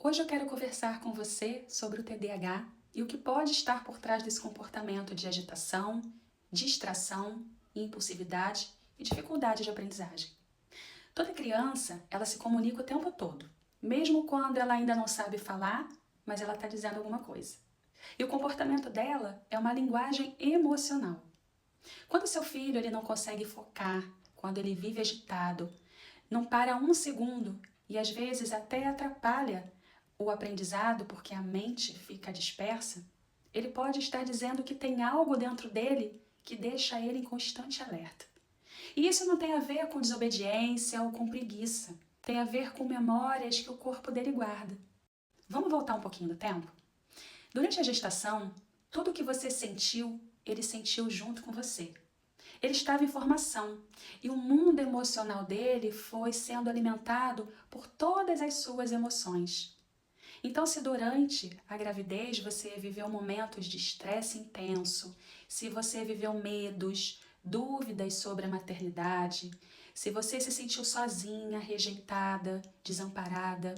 Hoje eu quero conversar com você sobre o TDAH e o que pode estar por trás desse comportamento de agitação, distração, impulsividade e dificuldade de aprendizagem. Toda criança, ela se comunica o tempo todo, mesmo quando ela ainda não sabe falar, mas ela está dizendo alguma coisa. E o comportamento dela é uma linguagem emocional. Quando seu filho ele não consegue focar, quando ele vive agitado, não para um segundo e às vezes até atrapalha o aprendizado porque a mente fica dispersa, ele pode estar dizendo que tem algo dentro dele que deixa ele em constante alerta. E isso não tem a ver com desobediência ou com preguiça, tem a ver com memórias que o corpo dele guarda. Vamos voltar um pouquinho no tempo? Durante a gestação, tudo o que você sentiu, ele sentiu junto com você. Ele estava em formação e o mundo emocional dele foi sendo alimentado por todas as suas emoções. Então, se durante a gravidez você viveu momentos de estresse intenso, se você viveu medos, dúvidas sobre a maternidade, se você se sentiu sozinha, rejeitada, desamparada,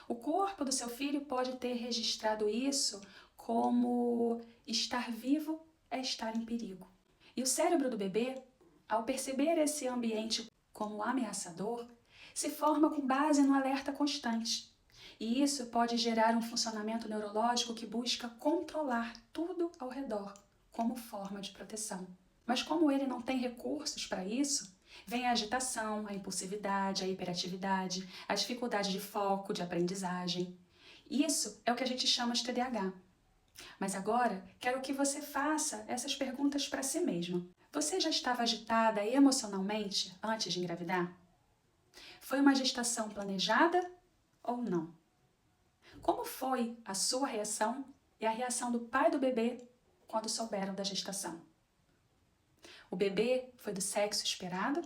o corpo do seu filho pode ter registrado isso como estar vivo é estar em perigo. E o cérebro do bebê, ao perceber esse ambiente como ameaçador, se forma com base no alerta constante. E isso pode gerar um funcionamento neurológico que busca controlar tudo ao redor, como forma de proteção. Mas como ele não tem recursos para isso, vem a agitação, a impulsividade, a hiperatividade, a dificuldade de foco, de aprendizagem. Isso é o que a gente chama de TDAH. Mas agora, quero que você faça essas perguntas para si mesma. Você já estava agitada emocionalmente antes de engravidar? Foi uma gestação planejada ou não? Como foi a sua reação e a reação do pai do bebê quando souberam da gestação? O bebê foi do sexo esperado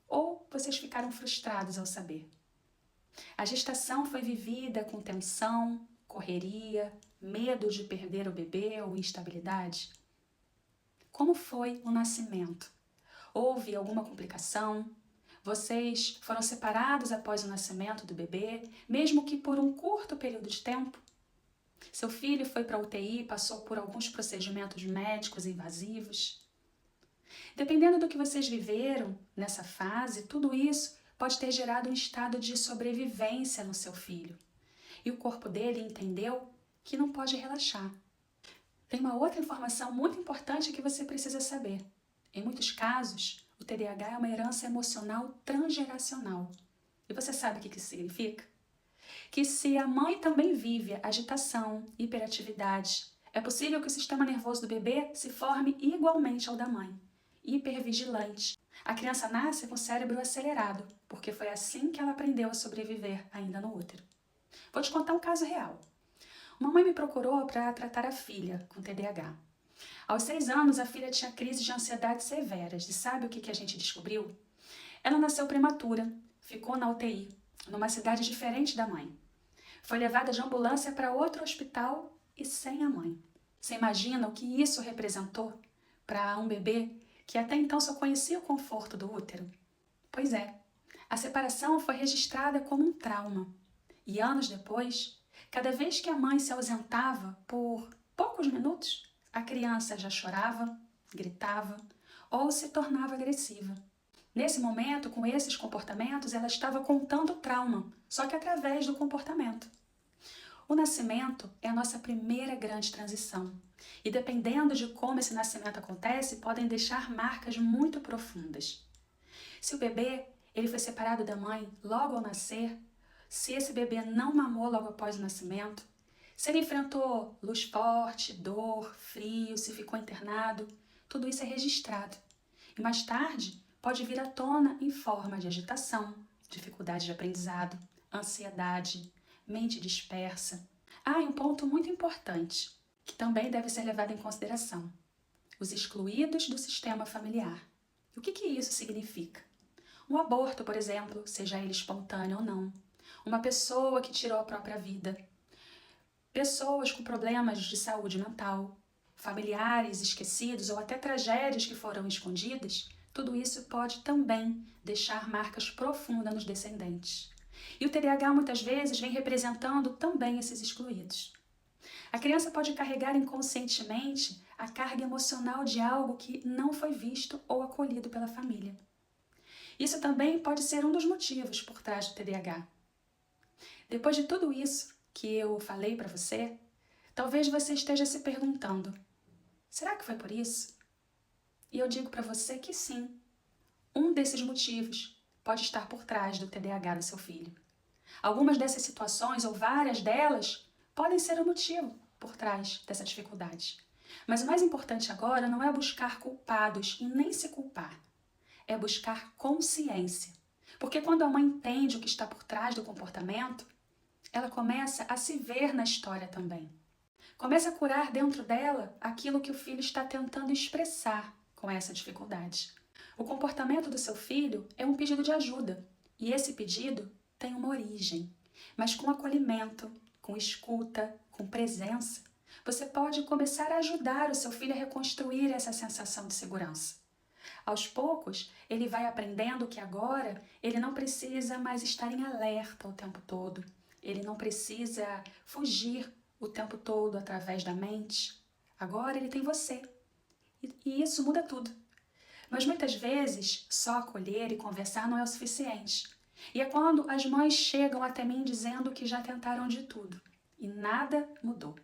ou vocês ficaram frustrados ao saber? A gestação foi vivida com tensão, correria, medo de perder o bebê ou instabilidade? Como foi o nascimento? Houve alguma complicação? Vocês foram separados após o nascimento do bebê, mesmo que por um curto período de tempo? Seu filho foi para a UTI e passou por alguns procedimentos médicos invasivos? Dependendo do que vocês viveram nessa fase, tudo isso pode ter gerado um estado de sobrevivência no seu filho. E o corpo dele entendeu que não pode relaxar. Tem uma outra informação muito importante que você precisa saber. Em muitos casos, o TDAH é uma herança emocional transgeracional. E você sabe o que isso significa? Que se a mãe também vive agitação, hiperatividade, é possível que o sistema nervoso do bebê se forme igualmente ao da mãe, hipervigilante. A criança nasce com o cérebro acelerado, porque foi assim que ela aprendeu a sobreviver ainda no útero. Vou te contar um caso real. Uma mãe me procurou para tratar a filha com TDAH. Aos 6 anos, a filha tinha crises de ansiedade severas. E sabe o que a gente descobriu? Ela nasceu prematura, ficou na UTI, numa cidade diferente da mãe. Foi levada de ambulância para outro hospital e sem a mãe. Você imagina o que isso representou para um bebê que até então só conhecia o conforto do útero? Pois é, a separação foi registrada como um trauma. E anos depois, cada vez que a mãe se ausentava por poucos minutos, a criança já chorava, gritava ou se tornava agressiva. Nesse momento, com esses comportamentos, ela estava contando o trauma, só que através do comportamento. O nascimento é a nossa primeira grande transição. E dependendo de como esse nascimento acontece, podem deixar marcas muito profundas. Se o bebê ele foi separado da mãe logo ao nascer, se esse bebê não mamou logo após o nascimento, se ele enfrentou luz forte, dor, frio, se ficou internado, tudo isso é registrado. E mais tarde pode vir à tona em forma de agitação, dificuldade de aprendizado, ansiedade, mente dispersa. Ah, e um ponto muito importante, que também deve ser levado em consideração: os excluídos do sistema familiar. E o que isso significa? Um aborto, por exemplo, seja ele espontâneo ou não. Uma pessoa que tirou a própria vida. Pessoas com problemas de saúde mental. Familiares esquecidos ou até tragédias que foram escondidas. Tudo isso pode também deixar marcas profundas nos descendentes. E o TDAH muitas vezes vem representando também esses excluídos. A criança pode carregar inconscientemente a carga emocional de algo que não foi visto ou acolhido pela família. Isso também pode ser um dos motivos por trás do TDAH. Depois de tudo isso que eu falei para você, talvez você esteja se perguntando: será que foi por isso? E eu digo para você que sim. Um desses motivos pode estar por trás do TDAH do seu filho. Algumas dessas situações, ou várias delas, podem ser o motivo por trás dessa dificuldade. Mas o mais importante agora não é buscar culpados e nem se culpar. É buscar consciência. Porque quando a mãe entende o que está por trás do comportamento, ela começa a se ver na história também. Começa a curar dentro dela aquilo que o filho está tentando expressar com essa dificuldade. O comportamento do seu filho é um pedido de ajuda, e esse pedido tem uma origem. Mas com acolhimento, com escuta, com presença, você pode começar a ajudar o seu filho a reconstruir essa sensação de segurança. Aos poucos, ele vai aprendendo que agora ele não precisa mais estar em alerta o tempo todo. Ele não precisa fugir o tempo todo através da mente. Agora ele tem você. E isso muda tudo. Mas muitas vezes, só acolher e conversar não é o suficiente. E é quando as mães chegam até mim dizendo que já tentaram de tudo e nada mudou.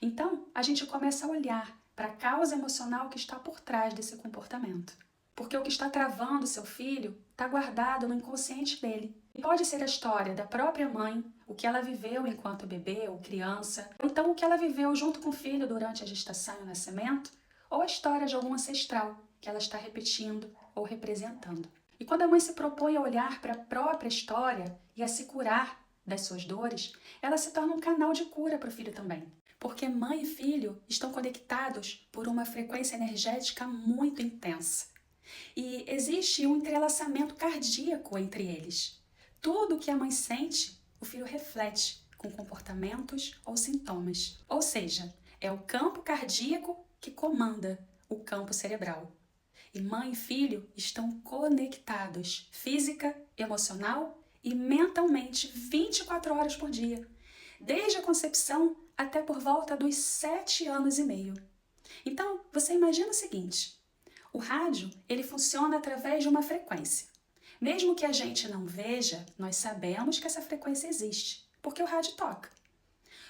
Então, a gente começa a olhar para a causa emocional que está por trás desse comportamento. Porque o que está travando seu filho está guardado no inconsciente dele. E pode ser a história da própria mãe, o que ela viveu enquanto bebê ou criança, ou então o que ela viveu junto com o filho durante a gestação e o nascimento, ou a história de algum ancestral que ela está repetindo ou representando. E quando a mãe se propõe a olhar para a própria história e a se curar das suas dores, ela se torna um canal de cura para o filho também. Porque mãe e filho estão conectados por uma frequência energética muito intensa. E existe um entrelaçamento cardíaco entre eles. Tudo que a mãe sente, o filho reflete com comportamentos ou sintomas. Ou seja, é o campo cardíaco que comanda o campo cerebral. E mãe e filho estão conectados física, emocional e mentalmente 24 horas por dia, desde a concepção até por volta dos 7 anos e meio. Então, você imagina o seguinte: o rádio, ele funciona através de uma frequência. Mesmo que a gente não veja, nós sabemos que essa frequência existe, porque o rádio toca.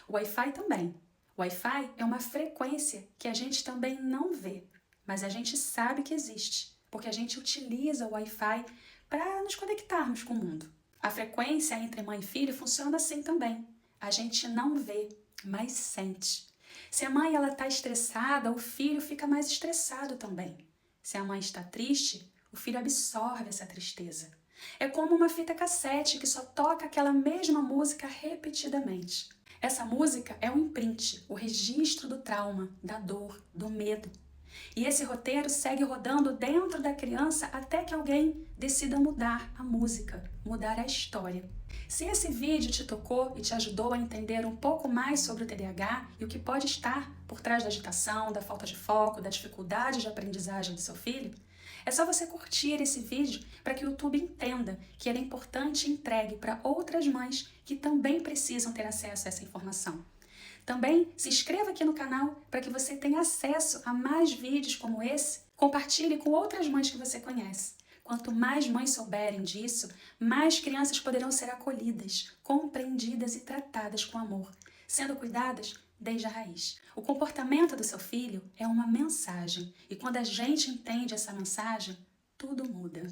O Wi-Fi também. O Wi-Fi é uma frequência que a gente também não vê, mas a gente sabe que existe, porque a gente utiliza o Wi-Fi para nos conectarmos com o mundo. A frequência entre mãe e filho funciona assim também. A gente não vê, mas sente. Se a mãe está estressada, o filho fica mais estressado também. Se a mãe está triste, o filho absorve essa tristeza. É como uma fita cassete que só toca aquela mesma música repetidamente. Essa música é um imprint, o registro do trauma, da dor, do medo. E esse roteiro segue rodando dentro da criança até que alguém decida mudar a música, mudar a história. Se esse vídeo te tocou e te ajudou a entender um pouco mais sobre o TDAH e o que pode estar por trás da agitação, da falta de foco, da dificuldade de aprendizagem do seu filho, é só você curtir esse vídeo para que o YouTube entenda que ele é importante e entregue para outras mães que também precisam ter acesso a essa informação. Também se inscreva aqui no canal para que você tenha acesso a mais vídeos como esse. Compartilhe com outras mães que você conhece. Quanto mais mães souberem disso, mais crianças poderão ser acolhidas, compreendidas e tratadas com amor, sendo cuidadas desde a raiz. O comportamento do seu filho é uma mensagem, e quando a gente entende essa mensagem, tudo muda.